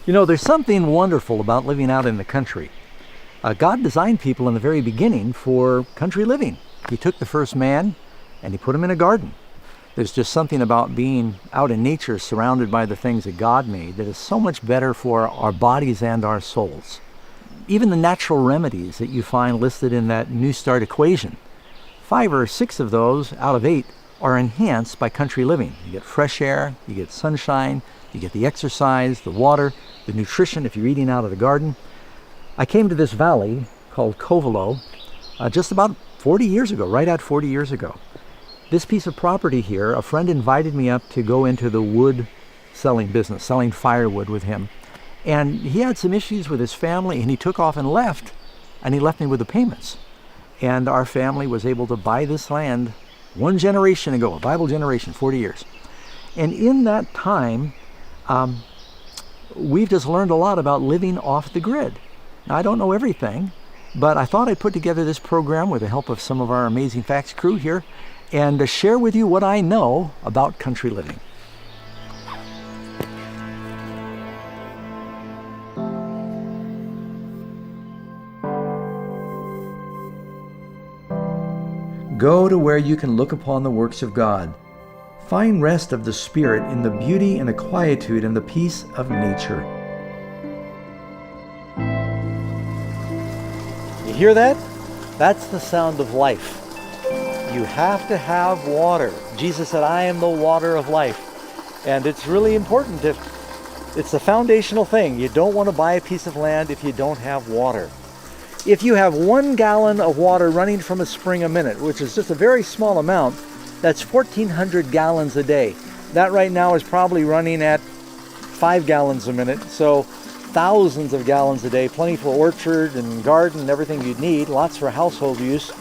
You know, there's something wonderful about living out in the country. God designed people in the very beginning for country living. He took the first man and he put him in a garden. There's just something about being out in nature surrounded by the things that God made that is so much better for our bodies and our souls. Even the natural remedies that you find listed in that New Start equation, 5 or 6 of those out of 8 are enhanced by country living. You get fresh air, you get sunshine, you get the exercise, the water, the nutrition if you're eating out of the garden. I came to this valley called Covelo just about 40 years ago, right at 40 years ago. This piece of property here, a friend invited me up to go into the wood selling business, selling firewood with him. And he had some issues with his family and he took off and left me with the payments. And our family was able to buy this land 1 generation ago, a Bible generation, 40 years. And in that time, we've just learned a lot about living off the grid. Now, I don't know everything, but I thought I'd put together this program with the help of some of our Amazing Facts crew here and to share with you what I know about country living. Go to where you can look upon the works of God. Find rest of the Spirit in the beauty and the quietude and the peace of nature. You hear that? That's the sound of life. You have to have water. Jesus said, I am the water of life. And it's really important. It's a foundational thing. You don't want to buy a piece of land if you don't have water. If you have 1 gallon of water running from a spring a minute, which is just a very small amount, that's 1,400 gallons a day. That right now is probably running at 5 gallons a minute. So thousands of gallons a day, plenty for orchard and garden and everything you'd need, lots for household use.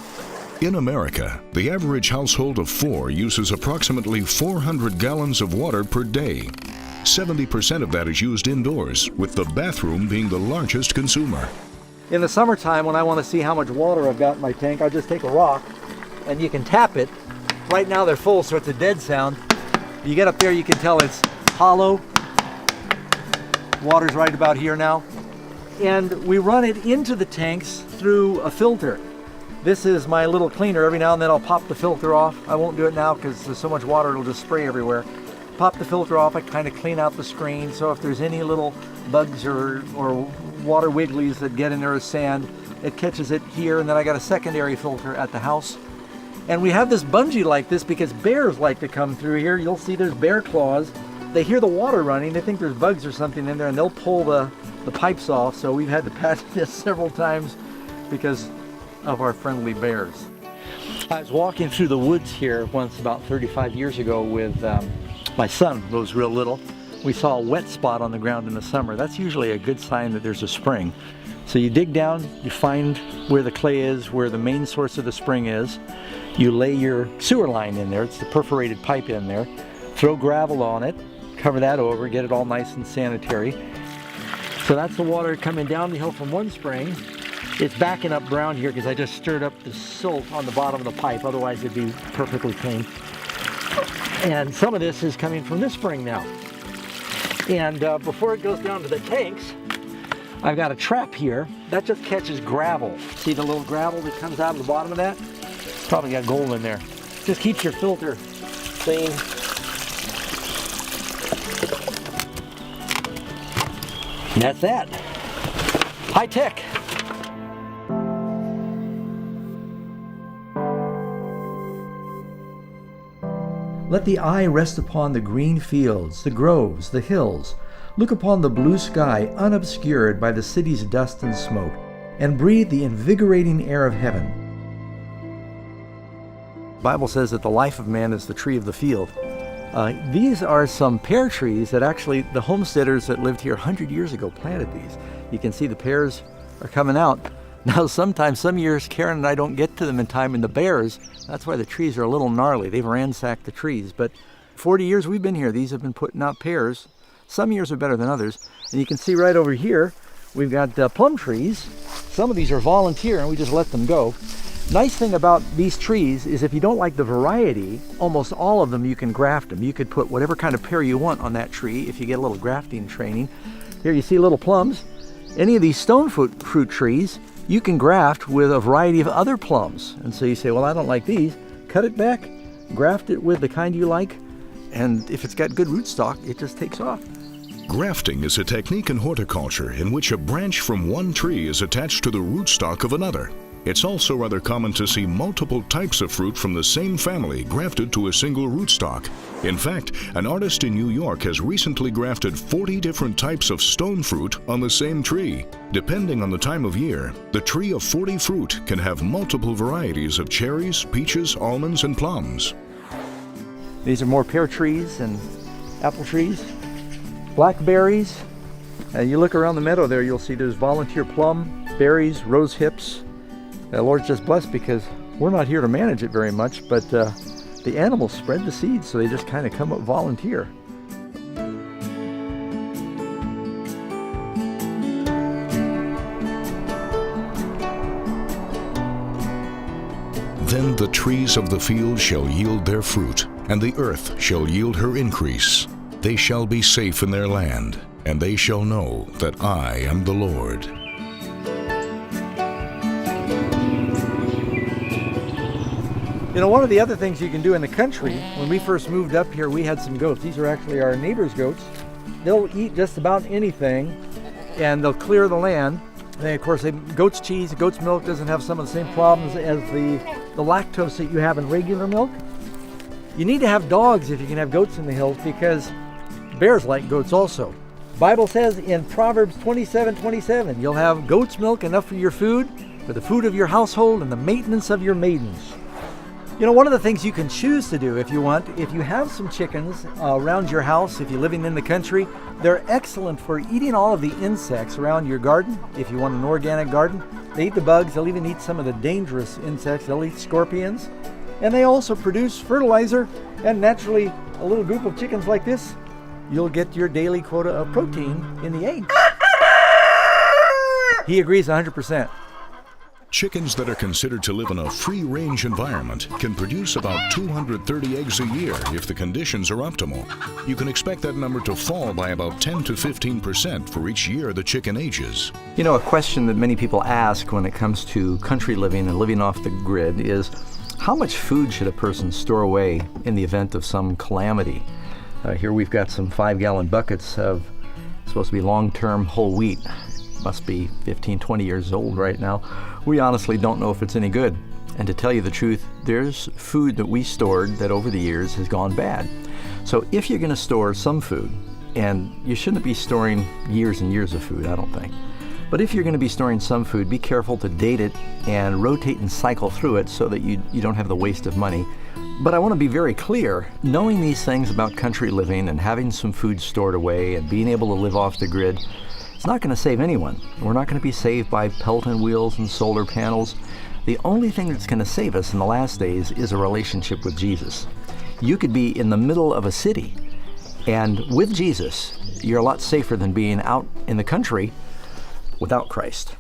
In America, the average household of 4 uses approximately 400 gallons of water per day. 70% of that is used indoors, with the bathroom being the largest consumer. In the summertime, when I want to see how much water I've got in my tank, I just take a rock and you can tap it. Right now they're full, so it's a dead sound. You get up there, you can tell it's hollow. Water's right about here now. And we run it into the tanks through a filter. This is my little cleaner. Every now and then I'll pop the filter off. I won't do it now because there's so much water it'll just spray everywhere. Pop the filter off, I kind of clean out the screen, so if there's any little bugs or water wigglies that get in there as sand, it catches it here, and then I got a secondary filter at the house. And we have this bungee like this because bears like to come through here. You'll see there's bear claws. They hear the water running, they think there's bugs or something in there, and they'll pull the pipes off. So we've had to patch this several times because of our friendly bears. I was walking through the woods here once about 35 years ago with my son, who was real little. We saw a wet spot on the ground in the summer. That's usually a good sign that there's a spring. So you dig down, you find where the clay is, where the main source of the spring is. You lay your sewer line in there, it's the perforated pipe in there. Throw gravel on it, cover that over, get it all nice and sanitary. So that's the water coming down the hill from one spring. It's backing up brown here because I just stirred up the silt on the bottom of the pipe, otherwise it'd be perfectly clean. And some of this is coming from this spring now. And before it goes down to the tanks, I've got a trap here that just catches gravel. See the little gravel that comes out of the bottom of that? Probably got gold in there. Just keeps your filter clean. And that's that. High tech. Let the eye rest upon the green fields, the groves, the hills. Look upon the blue sky unobscured by the city's dust and smoke, and breathe the invigorating air of heaven. The Bible says that the life of man is the tree of the field. These are some pear trees that actually the homesteaders that lived here 100 years ago planted these. You can see the pears are coming out. Now sometimes, some years, Karen and I don't get to them in time, and the bears, that's why the trees are a little gnarly. They've ransacked the trees. But 40 years we've been here, these have been putting out pears. Some years are better than others. And you can see right over here, we've got plum trees. Some of these are volunteer and we just let them go. Nice thing about these trees is if you don't like the variety, almost all of them you can graft them. You could put whatever kind of pear you want on that tree if you get a little grafting training. Here you see little plums. Any of these stone fruit trees, you can graft with a variety of other plums. And so you say, well, I don't like these. Cut it back, graft it with the kind you like, and if it's got good rootstock, it just takes off. Grafting is a technique in horticulture in which a branch from one tree is attached to the rootstock of another. It's also rather common to see multiple types of fruit from the same family grafted to a single rootstock. In fact, an artist in New York has recently grafted 40 different types of stone fruit on the same tree. Depending on the time of year, the tree of 40 fruit can have multiple varieties of cherries, peaches, almonds, and plums. These are more pear trees and apple trees. Blackberries. You look around the meadow there, you'll see there's volunteer plum, berries, rose hips. The Lord's just blessed because we're not here to manage it very much, but the animals spread the seeds, so they just kind of come up volunteer. Then the trees of the field shall yield their fruit, and the earth shall yield her increase. They shall be safe in their land, and they shall know that I am the Lord. You know, one of the other things you can do in the country, when we first moved up here, we had some goats. These are actually our neighbor's goats. They'll eat just about anything, and they'll clear the land. And of course, goat's cheese, goat's milk doesn't have some of the same problems as the lactose that you have in regular milk. You need to have dogs if you can have goats in the hills, because bears like goats also. Bible says in Proverbs 27:27, you'll have goat's milk enough for your food, for the food of your household, and the maintenance of your maidens. You know, one of the things you can choose to do if you want, if you have some chickens around your house, if you're living in the country, they're excellent for eating all of the insects around your garden. If you want an organic garden, they eat the bugs, they'll even eat some of the dangerous insects, they'll eat scorpions. And they also produce fertilizer, and naturally, a little group of chickens like this, you'll get your daily quota of protein in the egg. He agrees 100%. Chickens that are considered to live in a free-range environment can produce about 230 eggs a year if the conditions are optimal. You can expect that number to fall by about 10 to 15% for each year the chicken ages. You know, a question that many people ask when it comes to country living and living off the grid is, how much food should a person store away in the event of some calamity? Here we've got some 5-gallon buckets of supposed to be long-term whole wheat. Must be 15, 20 years old right now. We honestly don't know if it's any good. And to tell you the truth, there's food that we stored that over the years has gone bad. So if you're going to store some food, and you shouldn't be storing years and years of food, I don't think. But if you're going to be storing some food, be careful to date it and rotate and cycle through it so that you don't have the waste of money. But I want to be very clear, knowing these things about country living and having some food stored away and being able to live off the grid, it's not going to save anyone. We're not going to be saved by Pelton wheels and solar panels. The only thing that's going to save us in the last days is a relationship with Jesus. You could be in the middle of a city, and with Jesus, you're a lot safer than being out in the country without Christ.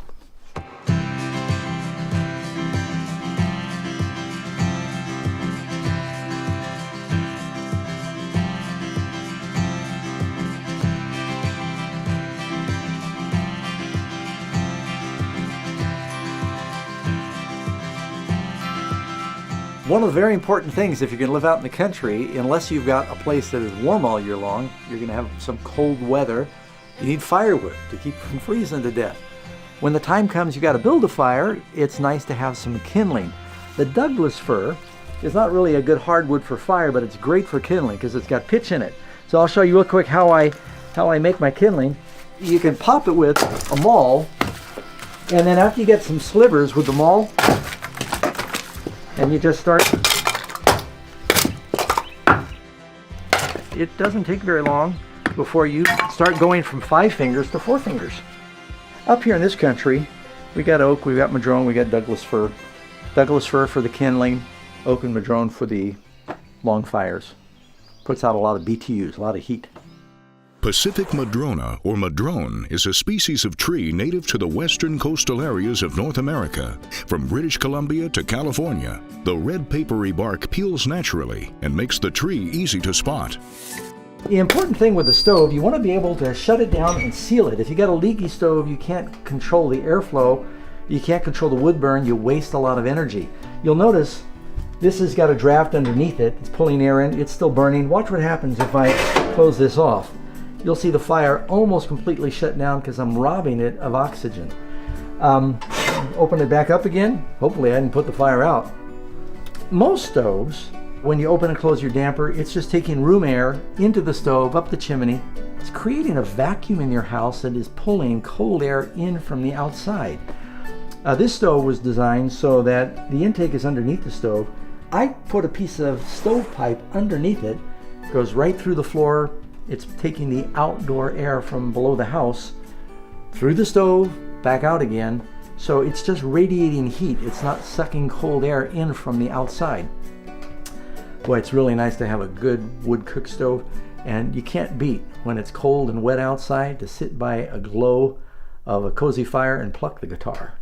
One of the very important things if you're going to live out in the country, unless you've got a place that is warm all year long, you're going to have some cold weather, you need firewood to keep from freezing to death. When the time comes you got to build a fire, it's nice to have some kindling. The Douglas fir is not really a good hardwood for fire, but it's great for kindling because it's got pitch in it. So I'll show you real quick how I make my kindling. You can pop it with a maul, and then after you get some slivers with the maul, and you just start. It doesn't take very long before you start going from 5 fingers to 4 fingers. Up here in this country, we got oak, we got madrone, we got Douglas fir. Douglas fir for the kindling, oak and madrone for the long fires. Puts out a lot of BTUs, a lot of heat. Pacific madrona, or madrone, is a species of tree native to the western coastal areas of North America. From British Columbia to California, the red papery bark peels naturally and makes the tree easy to spot. The important thing with the stove, you want to be able to shut it down and seal it. If you got a leaky stove, you can't control the airflow, you can't control the wood burn, you waste a lot of energy. You'll notice this has got a draft underneath it, it's pulling air in, it's still burning. Watch what happens if I close this off. You'll see the fire almost completely shut down because I'm robbing it of oxygen. Open it back up again. Hopefully I didn't put the fire out. Most stoves, when you open and close your damper, it's just taking room air into the stove, up the chimney. It's creating a vacuum in your house that is pulling cold air in from the outside. This stove was designed so that the intake is underneath the stove. I put a piece of stovepipe underneath it, goes right through the floor. It's taking the outdoor air from below the house through the stove, back out again. So it's just radiating heat. It's not sucking cold air in from the outside. Boy, it's really nice to have a good wood cook stove, and you can't beat when it's cold and wet outside to sit by a glow of a cozy fire and pluck the guitar.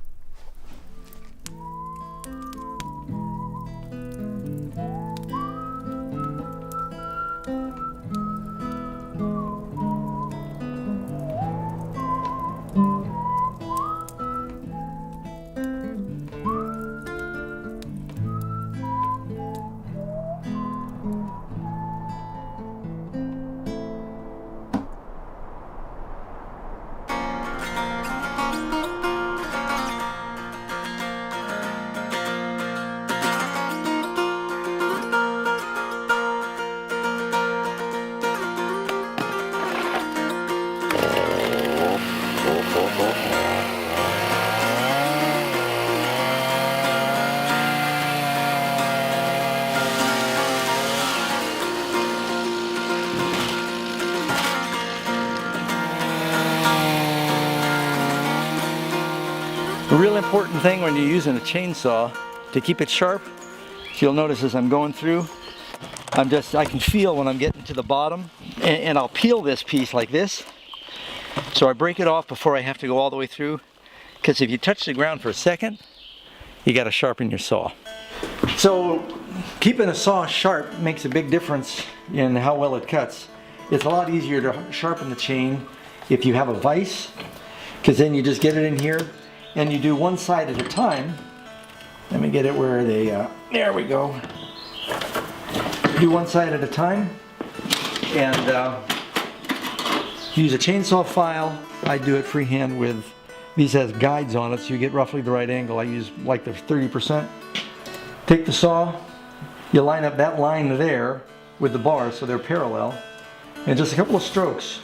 A real important thing when you're using a chainsaw to keep it sharp, you'll notice as I'm going through, I can feel when I'm getting to the bottom, and I'll peel this piece like this. So I break it off before I have to go all the way through, because if you touch the ground for a second, you got to sharpen your saw. So keeping a saw sharp makes a big difference in how well it cuts. It's a lot easier to sharpen the chain if you have a vise, because then you just get it in here and you do one side at a time. Let me get it where they, there we go. Do one side at a time, and use a chainsaw file. I do it freehand with, these has guides on it so you get roughly the right angle. I use like the 30%. Take the saw, you line up that line there with the bar so they're parallel, and just a couple of strokes.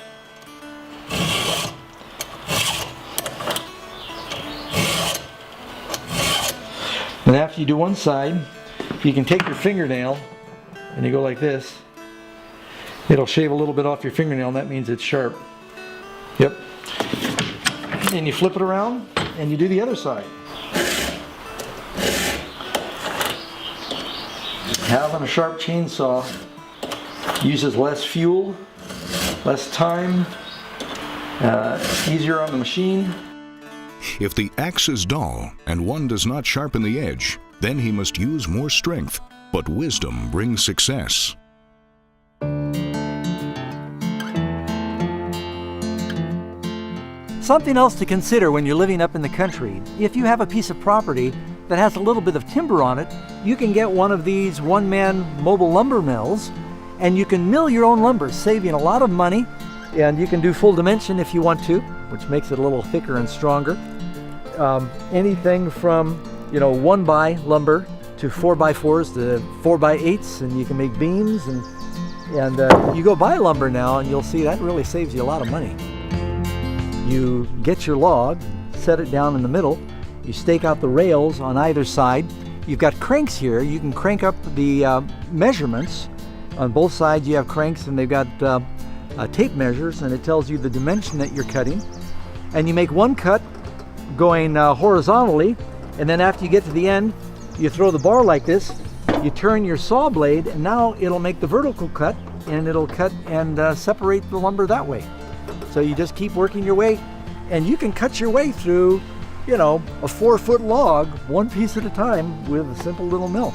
And after you do one side, you can take your fingernail and you go like this. It'll shave a little bit off your fingernail, and that means it's sharp. Yep. And you flip it around and you do the other side. Having a sharp chainsaw uses less fuel, less time, easier on the machine. If the axe is dull and one does not sharpen the edge, then he must use more strength. But wisdom brings success. Something else to consider when you're living up in the country. If you have a piece of property that has a little bit of timber on it, you can get one of these one-man mobile lumber mills, and you can mill your own lumber, saving a lot of money. And you can do full dimension if you want to, which makes it a little thicker and stronger. Anything from 1x lumber to 4x4s to 4x8s, and you can make beams, and you go buy lumber now and you'll see that really saves you a lot of money. You get your log, set it down in the middle, you stake out the rails on either side. You've got cranks here. You can crank up the measurements. On both sides you have cranks, and they've got tape measures, and it tells you the dimension that you're cutting. And you make one cut going horizontally, and then after you get to the end, you throw the bar like this, you turn your saw blade, and now it'll make the vertical cut, and it'll cut and separate the lumber that way. So you just keep working your way, and you can cut your way through, a 4-foot log, one piece at a time, with a simple little mill.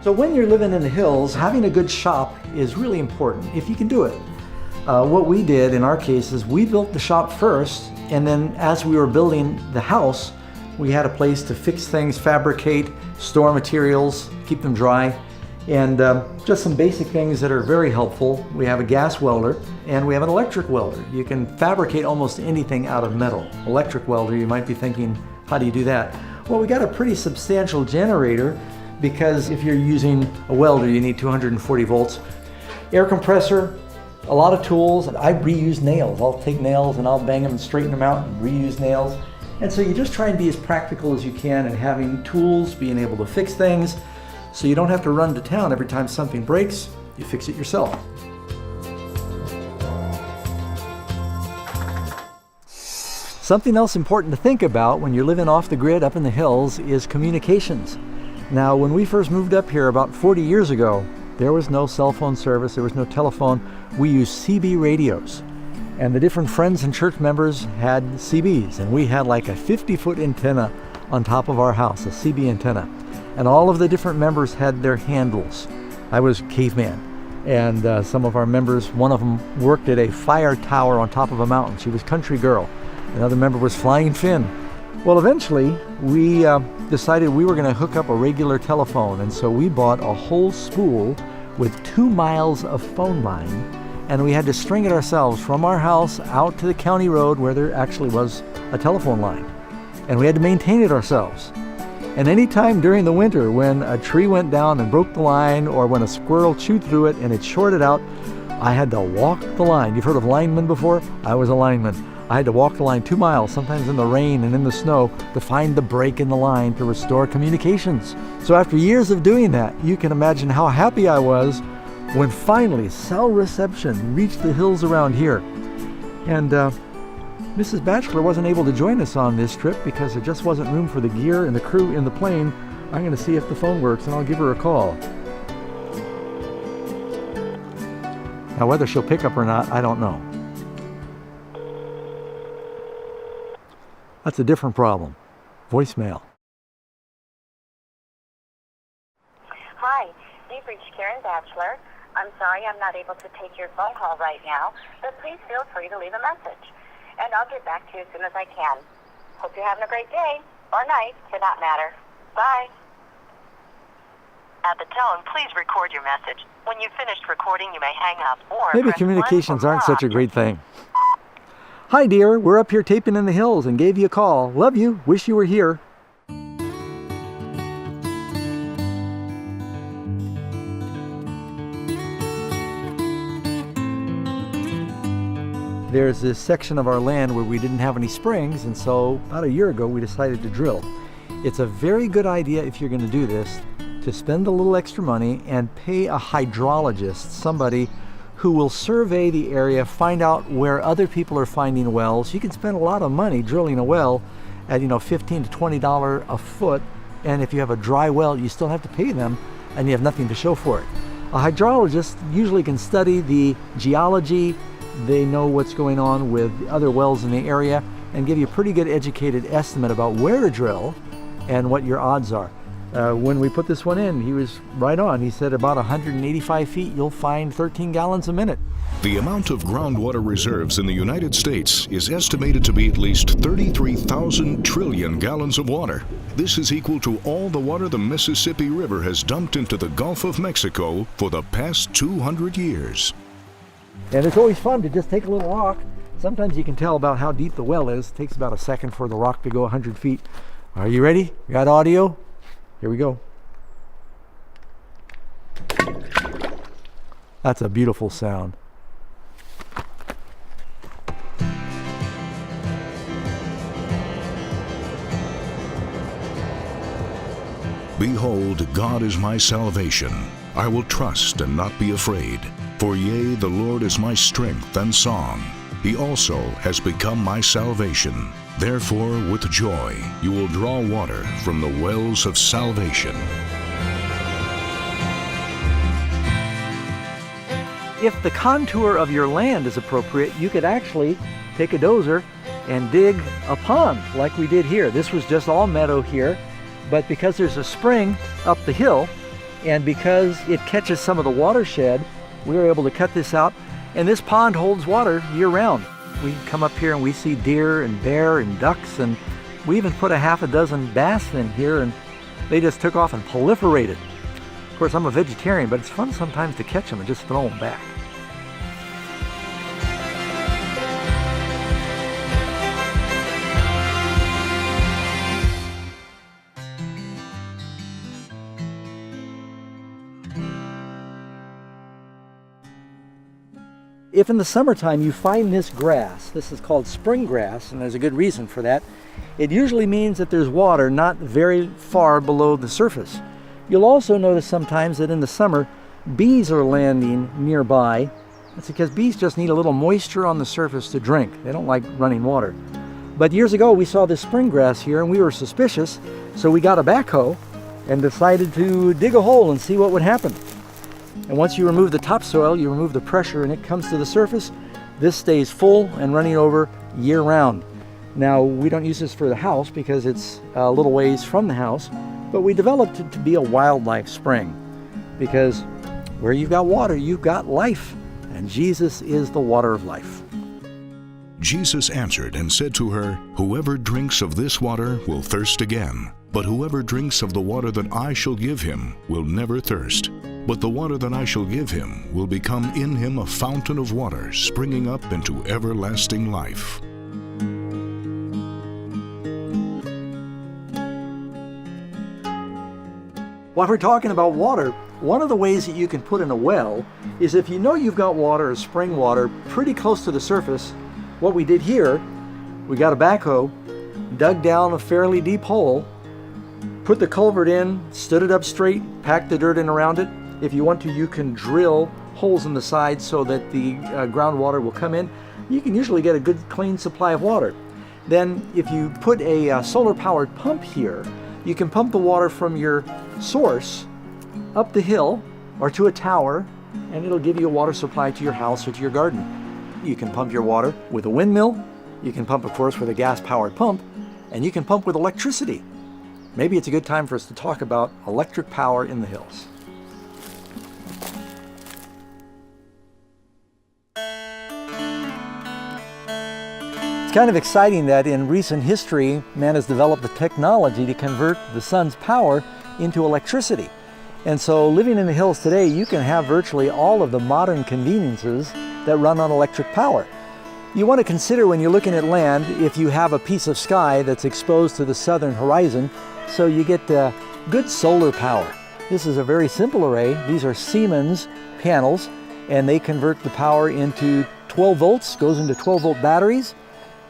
So when you're living in the hills, having a good shop is really important, if you can do it. What we did in our case is we built the shop first, and then as we were building the house, we had a place to fix things, fabricate, store materials, keep them dry, and just some basic things that are very helpful. We have a gas welder and we have an electric welder. You can fabricate almost anything out of metal. Electric welder, you might be thinking, how do you do that? Well, we got a pretty substantial generator, because if you're using a welder, you need 240 volts. Air compressor, a lot of tools. I reuse nails. I'll take nails and I'll bang them and straighten them out and reuse nails. And so you just try and be as practical as you can, and having tools, being able to fix things, so you don't have to run to town every time something breaks. You fix it yourself. Something else important to think about when you're living off the grid up in the hills is communications. Now, when we first moved up here about 40 years ago, there was no cell phone service, there was no telephone. We used CB radios. And the different friends and church members had CBs, and we had like a 50-foot antenna on top of our house, a CB antenna. And all of the different members had their handles. I was caveman, and some of our members, one of them worked at a fire tower on top of a mountain. She was country girl. Another member was flying Finn. Well, eventually we decided we were going to hook up a regular telephone, and so we bought a whole spool with 2 miles of phone line, and we had to string it ourselves from our house out to the county road where there actually was a telephone line, and we had to maintain it ourselves. And any time during the winter when a tree went down and broke the line, or when a squirrel chewed through it and it shorted out, I had to walk the line. You've heard of linemen before? I was a lineman. I had to walk the line 2 miles, sometimes in the rain and in the snow, to find the break in the line to restore communications. So after years of doing that, you can imagine how happy I was when finally cell reception reached the hills around here. And Mrs. Batchelor wasn't able to join us on this trip because there just wasn't room for the gear and the crew in the plane. I'm going to see if the phone works, and I'll give her a call. Now, whether she'll pick up or not, I don't know. That's a different problem. Voicemail. Hi, you've reached Karen Batchelor. I'm sorry I'm not able to take your phone call right now, but please feel free to leave a message, and I'll get back to you as soon as I can. Hope you're having a great day, or night, for that matter. Bye. At the tone, please record your message. When you've finished recording, you may hang up or Maybe press 1 communications for aren't such a more great thing. Hi dear, we're up here taping in the hills and gave you a call. Love you, wish you were here. There's this section of our land where we didn't have any springs, and so about a year ago we decided to drill. It's a very good idea, if you're going to do this, to spend a little extra money and pay a hydrologist, somebody who will survey the area, find out where other people are finding wells. You can spend a lot of money drilling a well at $15 to $20 a foot, and if you have a dry well, you still have to pay them, and you have nothing to show for it. A hydrologist usually can study the geology, they know what's going on with other wells in the area, and give you a pretty good educated estimate about where to drill and what your odds are. When we put this one in, he was right on. He said about 185 feet, you'll find 13 gallons a minute. The amount of groundwater reserves in the United States is estimated to be at least 33,000 trillion gallons of water. This is equal to all the water the Mississippi River has dumped into the Gulf of Mexico for the past 200 years. And it's always fun to just take a little rock. Sometimes you can tell about how deep the well is. It takes about a second for the rock to go 100 feet. Are you ready? You got audio? Here we go. That's a beautiful sound. Behold, God is my salvation. I will trust and not be afraid. For yea, the Lord is my strength and song. He also has become my salvation. Therefore, with joy, you will draw water from the wells of salvation. If the contour of your land is appropriate, you could actually take a dozer and dig a pond like we did here. This was just all meadow here, but because there's a spring up the hill, And because it catches some of the watershed, we were able to cut this out. And this pond holds water year-round. We come up here and we see deer and bear and ducks, and we even put a half a dozen bass in here, and they just took off and proliferated. Of course, I'm a vegetarian, but it's fun sometimes to catch them and just throw them back. If in the summertime you find this grass, this is called spring grass, and there's a good reason for that, it usually means that there's water not very far below the surface. You'll also notice sometimes that in the summer, bees are landing nearby. That's because bees just need a little moisture on the surface to drink. They don't like running water. But years ago we saw this spring grass here and we were suspicious, so we got a backhoe and decided to dig a hole and see what would happen. And once you remove the topsoil, you remove the pressure and it comes to the surface. This stays full and running over year-round. Now, we don't use this for the house because it's a little ways from the house, but we developed it to be a wildlife spring because where you've got water, you've got life, and Jesus is the water of life. Jesus answered and said to her, "Whoever drinks of this water will thirst again, but whoever drinks of the water that I shall give him will never thirst. But the water that I shall give him will become in him a fountain of water springing up into everlasting life." While we're talking about water, one of the ways that you can put in a well is if you know you've got water or spring water pretty close to the surface. What we did here, we got a backhoe, dug down a fairly deep hole, put the culvert in, stood it up straight, packed the dirt in around it. If you want to, you can drill holes in the side so that the groundwater will come in. You can usually get a good clean supply of water. Then if you put a solar powered pump here, you can pump the water from your source up the hill or to a tower, and it'll give you a water supply to your house or to your garden. You can pump your water with a windmill, you can pump, of course, with a gas powered pump, and you can pump with electricity. Maybe it's a good time for us to talk about electric power in the hills. It's kind of exciting that in recent history, man has developed the technology to convert the sun's power into electricity. And so living in the hills today, you can have virtually all of the modern conveniences that run on electric power. You want to consider when you're looking at land, if you have a piece of sky that's exposed to the southern horizon, so you get good solar power. This is a very simple array. These are Siemens panels, and they convert the power into 12 volts, goes into 12-volt batteries.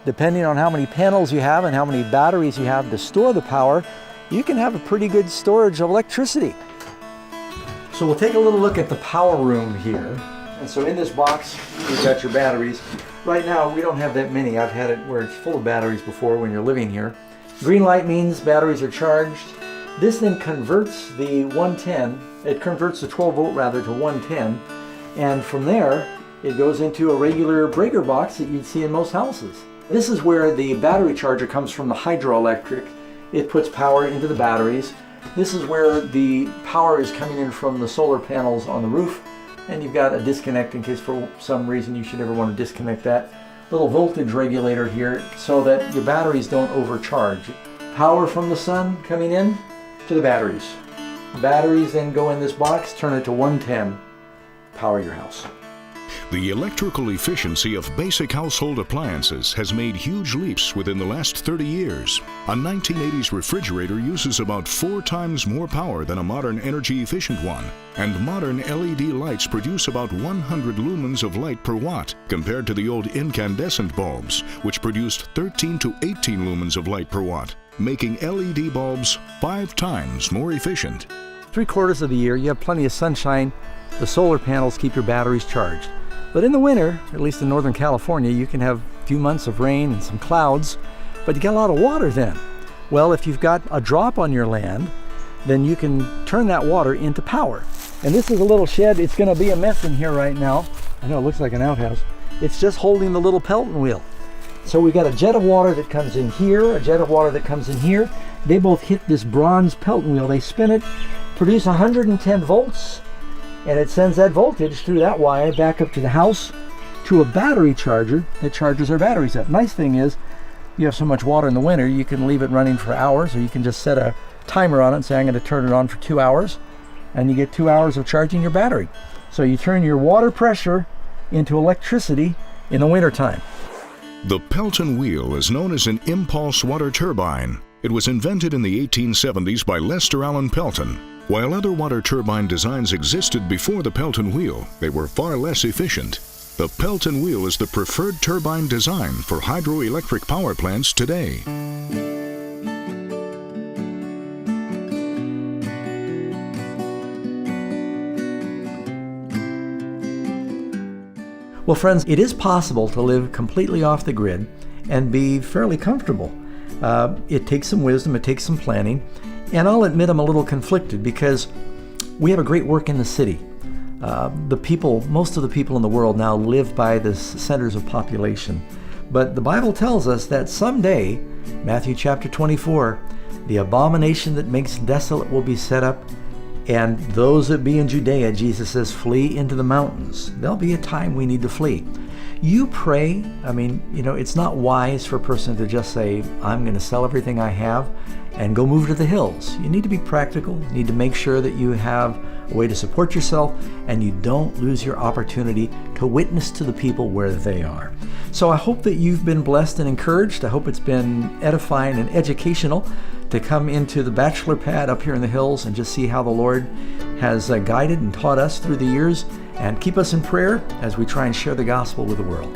Depending on how many panels you have and how many batteries you have to store the power, you can have a pretty good storage of electricity. So we'll take a little look at the power room here. And so in this box, you've got your batteries. Right now, we don't have that many. I've had it where it's full of batteries before when you're living here. Green light means batteries are charged. This then converts the 110, it converts the 12 volt rather to 110. And from there, it goes into a regular breaker box that you'd see in most houses. This is where the battery charger comes from the hydroelectric. It puts power into the batteries. This is where the power is coming in from the solar panels on the roof. And you've got a disconnect in case for some reason you should ever want to disconnect that. Little voltage regulator here so that your batteries don't overcharge. Power from the sun coming in to the batteries. Batteries then go in this box, turn it to 110, power your house. The electrical efficiency of basic household appliances has made huge leaps within the last 30 years. A 1980s refrigerator uses about 4 times more power than a modern energy-efficient one, and modern LED lights produce about 100 lumens of light per watt, compared to the old incandescent bulbs, which produced 13 to 18 lumens of light per watt, making LED bulbs 5 times more efficient. 3/4 of the year, you have plenty of sunshine. The solar panels keep your batteries charged. But in the winter, at least in Northern California, you can have a few months of rain and some clouds, but you get a lot of water then. Well, if you've got a drop on your land, then you can turn that water into power. And this is a little shed. It's going to be a mess in here right now. I know it looks like an outhouse. It's just holding the little Pelton wheel. So we've got a jet of water that comes in here, a jet of water that comes in here. They both hit this bronze Pelton wheel. They spin it, produce 110 volts, and it sends that voltage through that wire back up to the house to a battery charger that charges our batteries up. Nice thing is, you have so much water in the winter, you can leave it running for hours, or you can just set a timer on it and say, I'm going to turn it on for 2 hours, and you get 2 hours of charging your battery. So you turn your water pressure into electricity in the wintertime. The Pelton wheel is known as an impulse water turbine. It was invented in the 1870s by Lester Allen Pelton. While other water turbine designs existed before the Pelton wheel, they were far less efficient. The Pelton wheel is the preferred turbine design for hydroelectric power plants today. Well, friends, it is possible to live completely off the grid and be fairly comfortable. It takes some wisdom, it takes some planning, and I'll admit I'm a little conflicted because we have a great work in the city. Most of the people in the world now live by the centers of population. But the Bible tells us that someday, Matthew chapter 24, the abomination that makes desolate will be set up, and those that be in Judea, Jesus says, flee into the mountains. There'll be a time we need to flee. You pray. It's not wise for a person to just say, I'm going to sell everything I have and go move to the hills. You need to be practical. You need to make sure that you have a way to support yourself and you don't lose your opportunity to witness to the people where they are. So I hope that you've been blessed and encouraged. I hope it's been edifying and educational to come into the bachelor pad up here in the hills and just see how the Lord has guided and taught us through the years, and keep us in prayer as we try and share the gospel with the world.